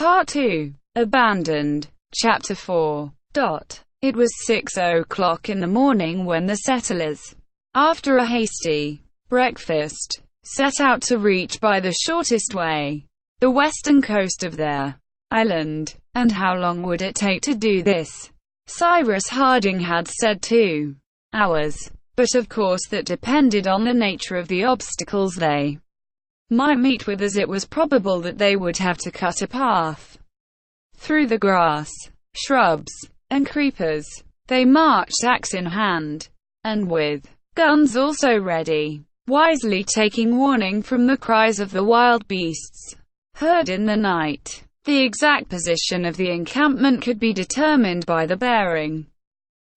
Part 2. Abandoned. Chapter 4. It was 6 o'clock in the morning when the settlers, after a hasty breakfast, set out to reach by the shortest way the western coast of their island. And how long would it take to do this? Cyrus Harding had said 2 hours. But of course that depended on the nature of the obstacles they might meet with, as it was probable that they would have to cut a path through the grass, shrubs, and creepers. They marched axe in hand, and with guns also ready, wisely taking warning from the cries of the wild beasts heard in the night. The exact position of the encampment could be determined by the bearing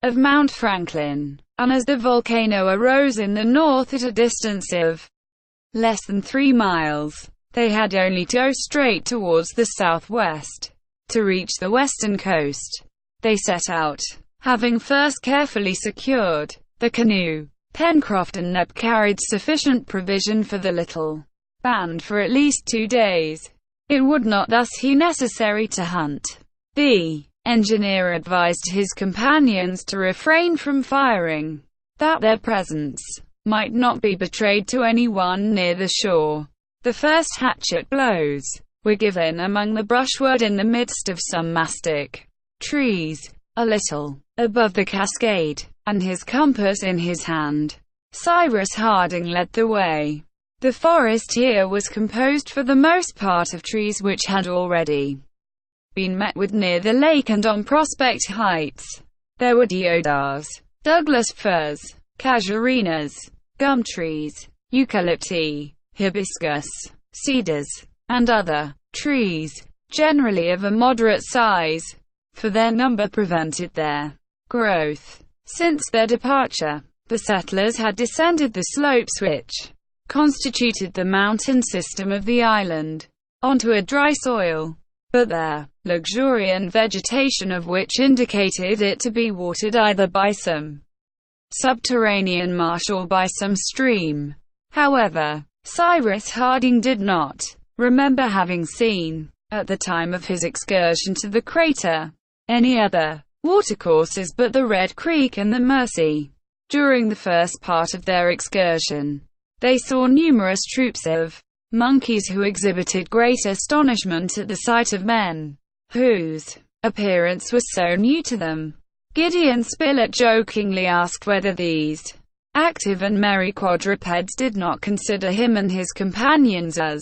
of Mount Franklin, and as the volcano arose in the north at a distance of less than 3 miles, they had only to go straight towards the southwest to reach the western coast. They set out, having first carefully secured the canoe. Pencroft and Neb carried sufficient provision for the little band for at least 2 days. It would not thus be necessary to hunt. The engineer advised his companions to refrain from firing, that their presence might not be betrayed to anyone near the shore. The first hatchet blows were given among the brushwood in the midst of some mastic trees, a little above the cascade, and his compass in his hand. Cyrus Harding led the way. The forest here was composed for the most part of trees which had already been met with near the lake and on Prospect Heights. There were deodars, Douglas firs, casuarinas, gum trees, eucalypti, hibiscus, cedars, and other trees, generally of a moderate size, for their number prevented their growth. Since their departure, the settlers had descended the slopes which constituted the mountain system of the island, onto a dry soil, but their luxuriant vegetation of which indicated it to be watered either by some subterranean marsh or by some stream. However, Cyrus Harding did not remember having seen, at the time of his excursion to the crater, any other watercourses but the Red Creek and the Mercy. During the first part of their excursion, they saw numerous troops of monkeys who exhibited great astonishment at the sight of men whose appearance was so new to them. Gideon Spilett jokingly asked whether these active and merry quadrupeds did not consider him and his companions as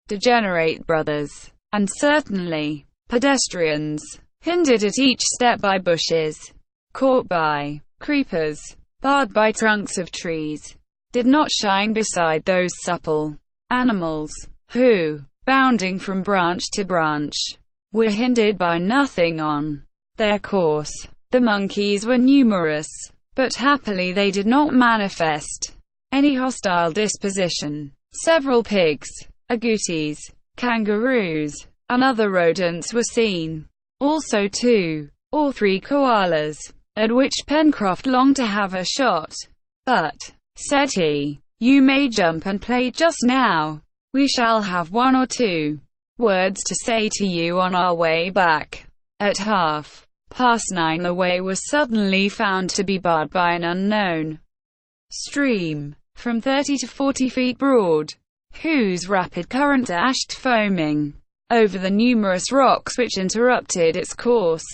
degenerate brothers, and certainly pedestrians, hindered at each step by bushes, caught by creepers, barred by trunks of trees, did not shine beside those supple animals, who, bounding from branch to branch, were hindered by nothing on their course. The monkeys were numerous, but happily they did not manifest any hostile disposition. Several pigs, agoutis, kangaroos, and other rodents were seen. Also 2 or 3 koalas, at which Pencroft longed to have a shot. But, said he, you may jump and play just now. We shall have 1 or 2 words to say to you on our way back. At 9:30 the way was suddenly found to be barred by an unknown stream, from 30 to 40 feet broad, whose rapid current dashed foaming over the numerous rocks which interrupted its course.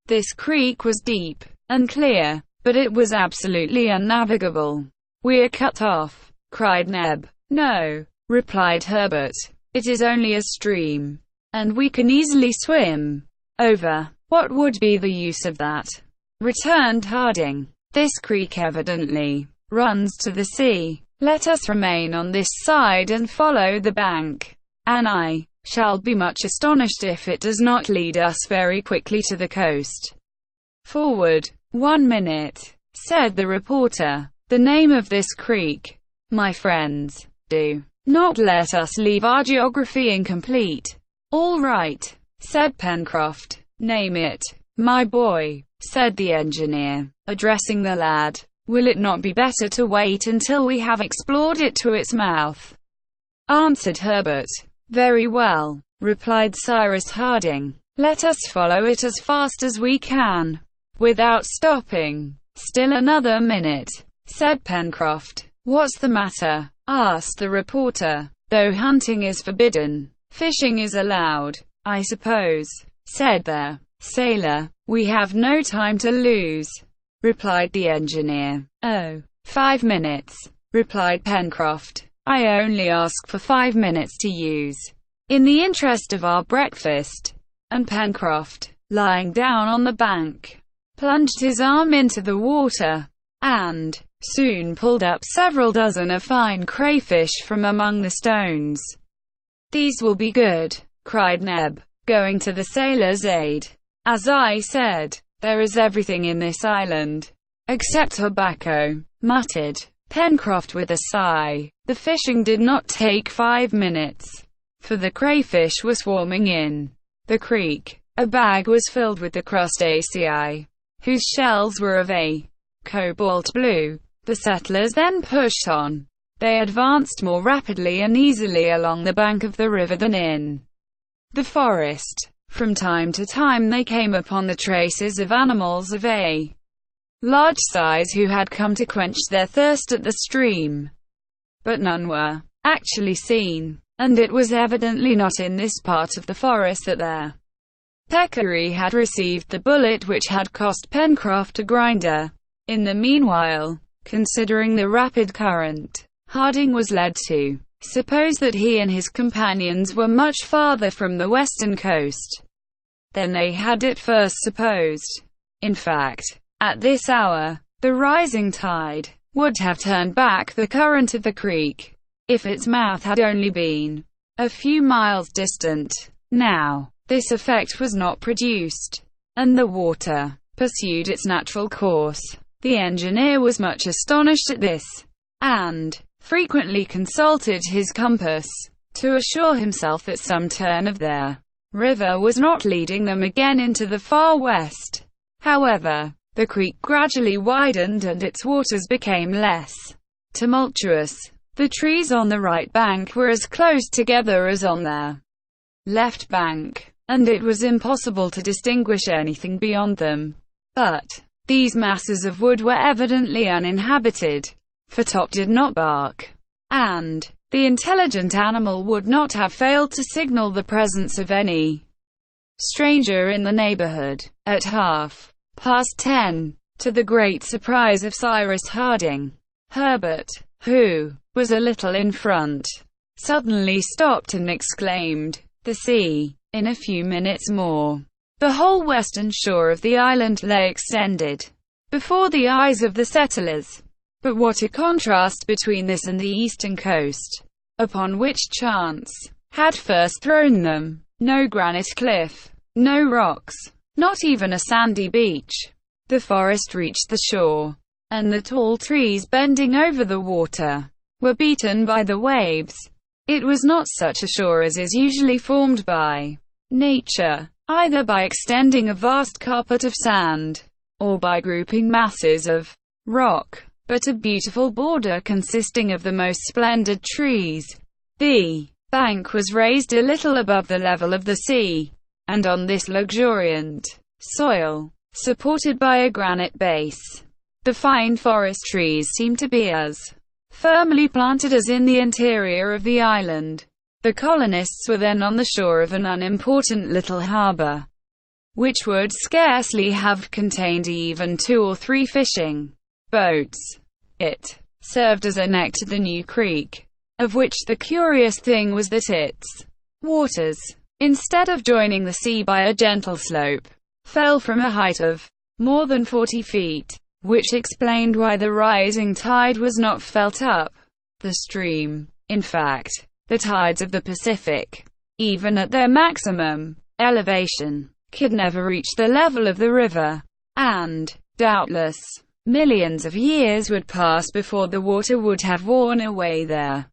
This creek was deep and clear, but it was absolutely unnavigable. "We're cut off," cried Neb. "No," replied Herbert, "it is only a stream, and we can easily swim over." "What would be the use of that?" returned Harding. "This creek evidently runs to the sea. Let us remain on this side and follow the bank, and I shall be much astonished if it does not lead us very quickly to the coast." "Forward 1 minute," said the reporter. "The name of this creek, my friends. Do not let us leave our geography incomplete." "All right," said Pencroft. "Name it." "My boy," said the engineer, addressing the lad, "will it not be better to wait until we have explored it to its mouth?" Answered Herbert. "Very well," replied Cyrus Harding. "Let us follow it as fast as we can, without stopping." "Still another minute," said Pencroft. "What's the matter?" asked the reporter. "Though hunting is forbidden, fishing is allowed, I suppose," said the sailor. "We have no time to lose," replied the engineer. "Oh, 5 minutes," replied Pencroft. "I only ask for 5 minutes to use, in the interest of our breakfast." And Pencroft, lying down on the bank, plunged his arm into the water, and soon pulled up several dozen of fine crayfish from among the stones. "These will be good," cried Neb, going to the sailor's aid. "As I said, there is everything in this island, except tobacco," muttered Pencroft with a sigh. The fishing did not take 5 minutes, for the crayfish were swarming in the creek. A bag was filled with the crustacea, whose shells were of a cobalt blue. The settlers then pushed on. They advanced more rapidly and easily along the bank of the river than in the forest. From time to time they came upon the traces of animals of a large size who had come to quench their thirst at the stream, but none were actually seen, and it was evidently not in this part of the forest that their peccary had received the bullet which had cost Pencroft a grinder. In the meanwhile, considering the rapid current, Harding was led to suppose that he and his companions were much farther from the western coast than they had at first supposed. In fact, at this hour, the rising tide would have turned back the current of the creek, if its mouth had only been a few miles distant. Now, this effect was not produced, and the water pursued its natural course. The engineer was much astonished at this, and frequently consulted his compass, to assure himself that some turn of their river was not leading them again into the far west. However, the creek gradually widened and its waters became less tumultuous. The trees on the right bank were as close together as on their left bank, and it was impossible to distinguish anything beyond them. But these masses of wood were evidently uninhabited, for Top did not bark, and the intelligent animal would not have failed to signal the presence of any stranger in the neighborhood. At 10:30, to the great surprise of Cyrus Harding, Herbert, who was a little in front, suddenly stopped and exclaimed, "The sea!" In a few minutes more, the whole western shore of the island lay extended before the eyes of the settlers. But what a contrast between this and the eastern coast, upon which chance had first thrown them! No granite cliff, no rocks, not even a sandy beach. The forest reached the shore, and the tall trees bending over the water were beaten by the waves. It was not such a shore as is usually formed by nature, either by extending a vast carpet of sand, or by grouping masses of rock, but a beautiful border consisting of the most splendid trees. The bank was raised a little above the level of the sea, and on this luxuriant soil, supported by a granite base, the fine forest trees seemed to be as firmly planted as in the interior of the island. The colonists were then on the shore of an unimportant little harbor, which would scarcely have contained even 2 or 3 fishing boats. It served as a neck to the new creek, of which the curious thing was that its waters, instead of joining the sea by a gentle slope, fell from a height of more than 40 feet, which explained why the rising tide was not felt up the stream. In fact, the tides of the Pacific, even at their maximum elevation, could never reach the level of the river, and, doubtless, millions of years would pass before the water would have worn away their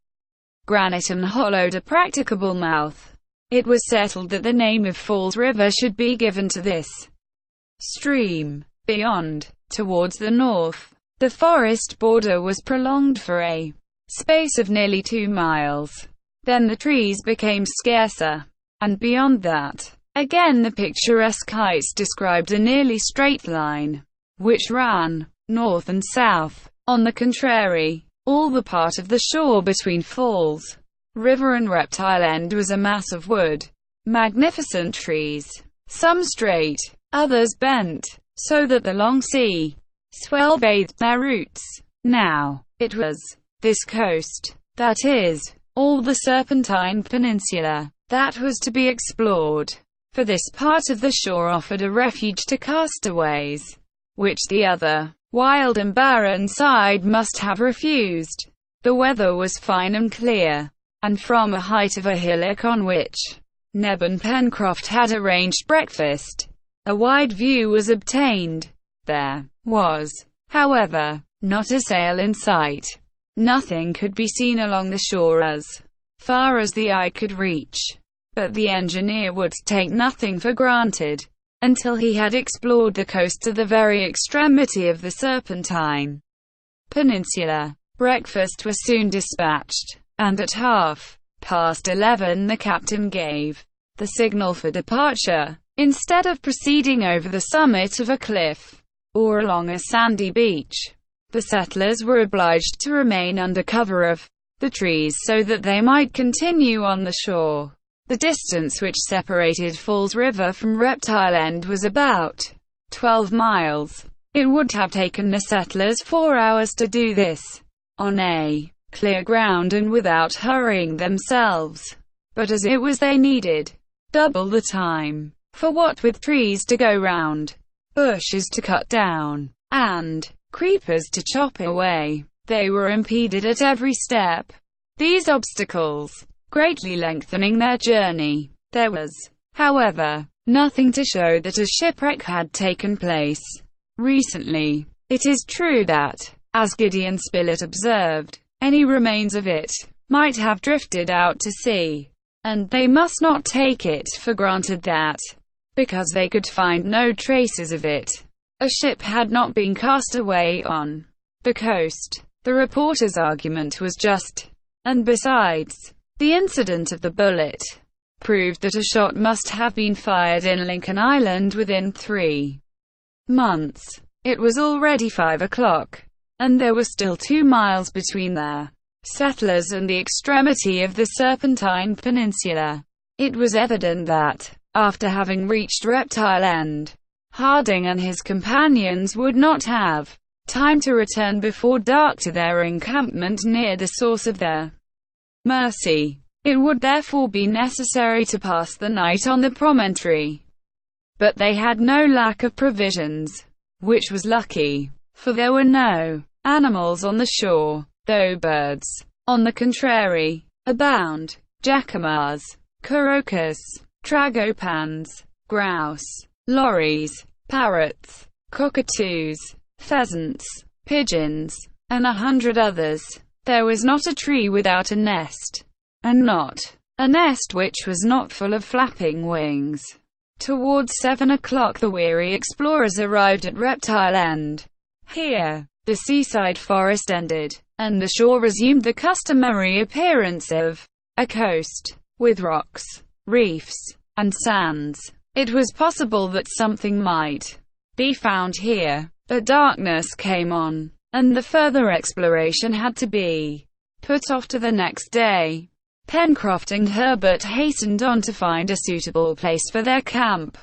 granite and hollowed a practicable mouth. It was settled that the name of Falls River should be given to this stream. Beyond, towards the north, the forest border was prolonged for a space of nearly 2 miles. Then the trees became scarcer. And beyond that, again the picturesque heights described a nearly straight line, which ran north and south. On the contrary, all the part of the shore between Falls River and Reptile End was a mass of wood. Magnificent trees, some straight, others bent, so that the long sea swell bathed their roots. Now, it was this coast, that is, all the Serpentine Peninsula, that was to be explored. For this part of the shore offered a refuge to castaways, which the other, wild and barren side must have refused. The weather was fine and clear, and from a height of a hillock on which Neb and Pencroft had arranged breakfast, a wide view was obtained. There was, however, not a sail in sight. Nothing could be seen along the shore as far as the eye could reach. But the engineer would take nothing for granted, until he had explored the coast to the very extremity of the Serpentine Peninsula. Breakfast was soon dispatched, and at 11:30 the captain gave the signal for departure. Instead of proceeding over the summit of a cliff, or along a sandy beach, the settlers were obliged to remain under cover of the trees so that they might continue on the shore. The distance which separated Falls River from Reptile End was about 12 miles. It would have taken the settlers 4 hours to do this, on a clear ground and without hurrying themselves. But as it was, they needed double the time. For what with trees to go round, bushes to cut down, and creepers to chop away, they were impeded at every step. These obstacles greatly lengthening their journey. There was, however, nothing to show that a shipwreck had taken place recently. It is true that, as Gideon Spilett observed, any remains of it might have drifted out to sea, and they must not take it for granted that, because they could find no traces of it, a ship had not been cast away on the coast. The reporter's argument was just, and besides, the incident of the bullet proved that a shot must have been fired in Lincoln Island within 3 months. It was already 5 o'clock, and there were still 2 miles between the settlers and the extremity of the Serpentine Peninsula. It was evident that, after having reached Reptile End, Harding and his companions would not have time to return before dark to their encampment near the source of the Mercy. It would therefore be necessary to pass the night on the promontory. But they had no lack of provisions, which was lucky, for there were no animals on the shore, though birds, on the contrary, abound. Jacamars, couroucous, tragopans, grouse, lories, parrots, cockatoos, pheasants, pigeons, and 100 others. There was not a tree without a nest, and not a nest which was not full of flapping wings. Towards 7 o'clock the weary explorers arrived at Reptile End. Here, the seaside forest ended, and the shore resumed the customary appearance of a coast, with rocks, reefs, and sands. It was possible that something might be found here, but darkness came on, and the further exploration had to be put off to the next day. Pencroft and Herbert hastened on to find a suitable place for their camp.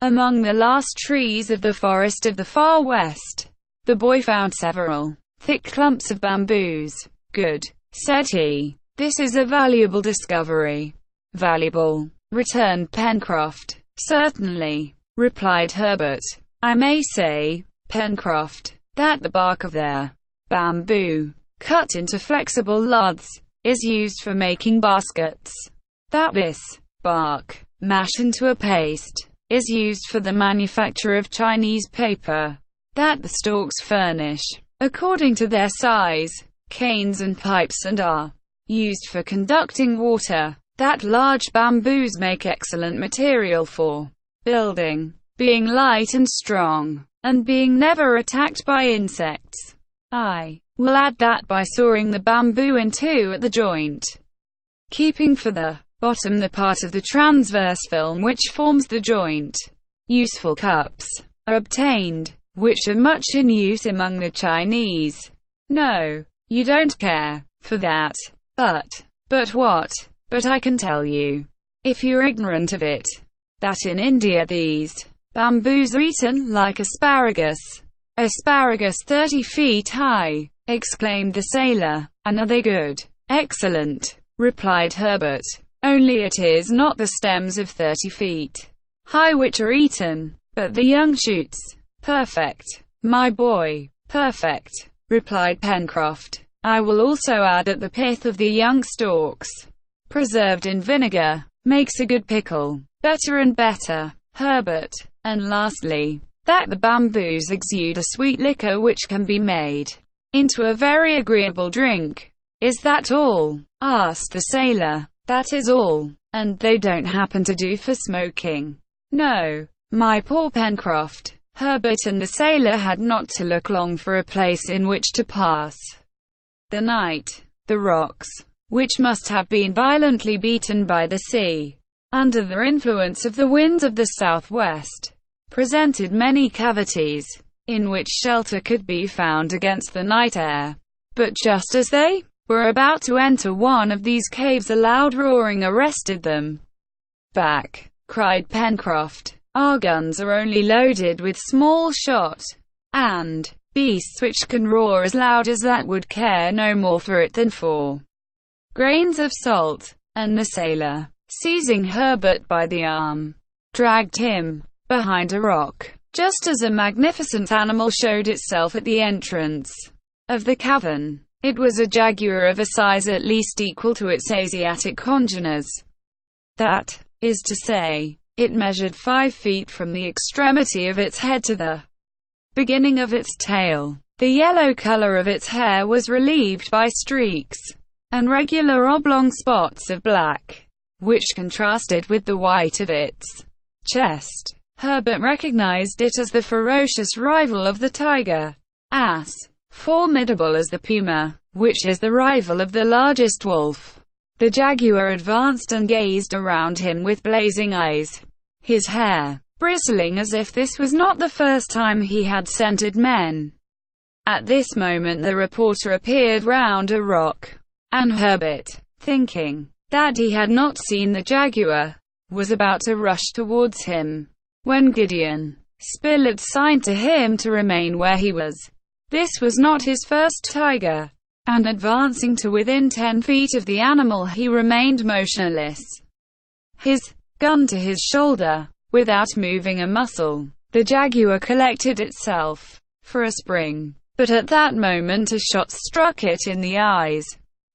Among the last trees of the forest of the far west, the boy found several thick clumps of bamboos. "Good," said he. "This is a valuable discovery." "Valuable," returned Pencroft. "Certainly," replied Herbert. "I may say, Pencroft, that the bark of their bamboo, cut into flexible laths, is used for making baskets. That this bark, mashed into a paste, is used for the manufacture of Chinese paper. That the stalks furnish, according to their size, canes and pipes and are used for conducting water. That large bamboos make excellent material for building, being light and strong, and being never attacked by insects. I will add that by sawing the bamboo in two at the joint, keeping for the bottom the part of the transverse film which forms the joint. Useful cups are obtained, which are much in use among the Chinese. No, you don't care for that. But what? But I can tell you, if you're ignorant of it, that in India these bamboos are eaten like asparagus. Asparagus 30 feet high, exclaimed the sailor. And are they good? Excellent, replied Herbert. Only it is not the stems of 30 feet high which are eaten, but the young shoots. Perfect, my boy, perfect, replied Pencroft. I will also add that the pith of the young stalks, preserved in vinegar, makes a good pickle, better and better, Herbert. And lastly, that the bamboos exude a sweet liquor which can be made into a very agreeable drink. Is that all? Asked the sailor. That is all. And they don't happen to do for smoking? No, my poor Pencroft. Herbert and the sailor had not to look long for a place in which to pass the night. The rocks, which must have been violently beaten by the sea, under the influence of the winds of the southwest, presented many cavities, in which shelter could be found against the night air. But just as they were about to enter one of these caves, a loud roaring arrested them. "Back!" cried Pencroft. "Our guns are only loaded with small shot, and beasts which can roar as loud as that would care no more for it than for grains of salt." And the sailor, seizing Herbert by the arm, dragged him behind a rock, just as a magnificent animal showed itself at the entrance of the cavern. It was a jaguar of a size at least equal to its Asiatic congeners. That is to say, it measured 5 feet from the extremity of its head to the beginning of its tail. The yellow color of its hair was relieved by streaks and regular oblong spots of black, which contrasted with the white of its chest. Herbert recognized it as the ferocious rival of the tiger, as formidable as the puma, which is the rival of the largest wolf. The jaguar advanced and gazed around him with blazing eyes, his hair bristling as if this was not the first time he had scented men. At this moment the reporter appeared round a rock, and Herbert, thinking that he had not seen the jaguar, was about to rush towards him, when Gideon Spilett signed to him to remain where he was. This was not his first tiger, and advancing to within 10 feet of the animal he remained motionless, his gun to his shoulder, without moving a muscle. The jaguar collected itself for a spring, but at that moment a shot struck it in the eyes,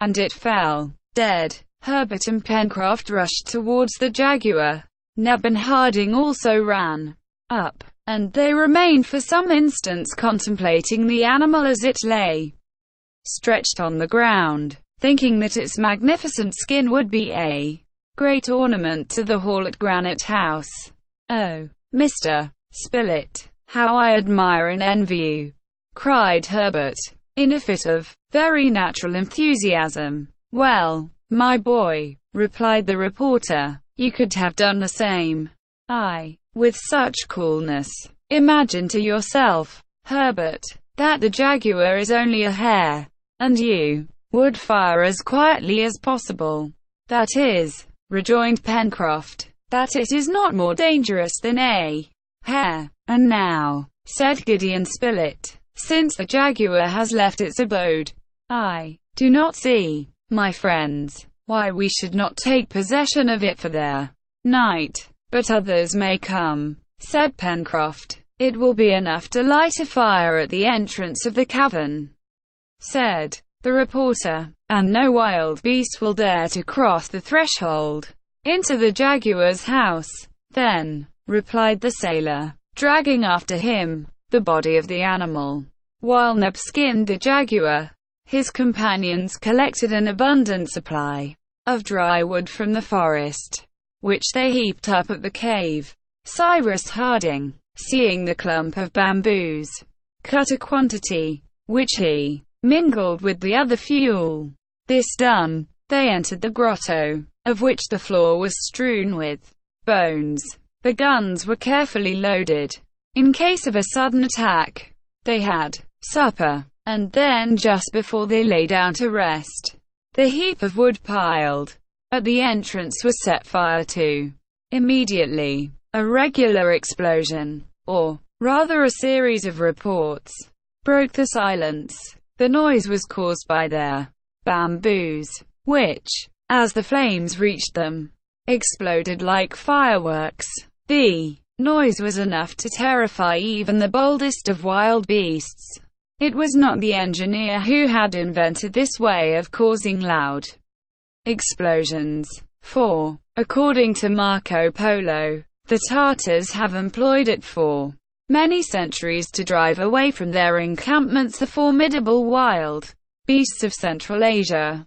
and it fell dead. Herbert and Pencroft rushed towards the jaguar. Neb and Harding also ran up, and they remained for some instants contemplating the animal as it lay stretched on the ground, thinking that its magnificent skin would be a great ornament to the hall at Granite House. "Oh, Mr. Spilett, how I admire and envy you!" cried Herbert, in a fit of very natural enthusiasm. "Well, my boy," replied the reporter, "you could have done the same." "I," with such coolness. "Imagine to yourself, Herbert, that the jaguar is only a hare, and you would fire as quietly as possible." "That is," rejoined Pencroft, "that it is not more dangerous than a hare." "And now," said Gideon Spilett, "since the jaguar has left its abode, I do not see, my friends, why we should not take possession of it for the night." "But others may come," said Pencroft. "It will be enough to light a fire at the entrance of the cavern," said the reporter, "and no wild beast will dare to cross the threshold into the jaguar's house." "Then," replied the sailor, dragging after him the body of the animal, while Neb skinned the jaguar, his companions collected an abundant supply of dry wood from the forest, which they heaped up at the cave. Cyrus Harding, seeing the clump of bamboos, cut a quantity, which he mingled with the other fuel. This done, They entered the grotto, of which the floor was strewn with bones. The guns were carefully loaded, in case of a sudden attack. They had supper, and then just before they lay down to rest, the heap of wood piled at the entrance was set fire to. Immediately, a regular explosion, or rather a series of reports, broke the silence. The noise was caused by their bamboos, which, as the flames reached them, exploded like fireworks. The noise was enough to terrify even the boldest of wild beasts. It was not the engineer who had invented this way of causing loud explosions, for, according to Marco Polo, the Tartars have employed it for many centuries to drive away from their encampments the formidable wild beasts of Central Asia.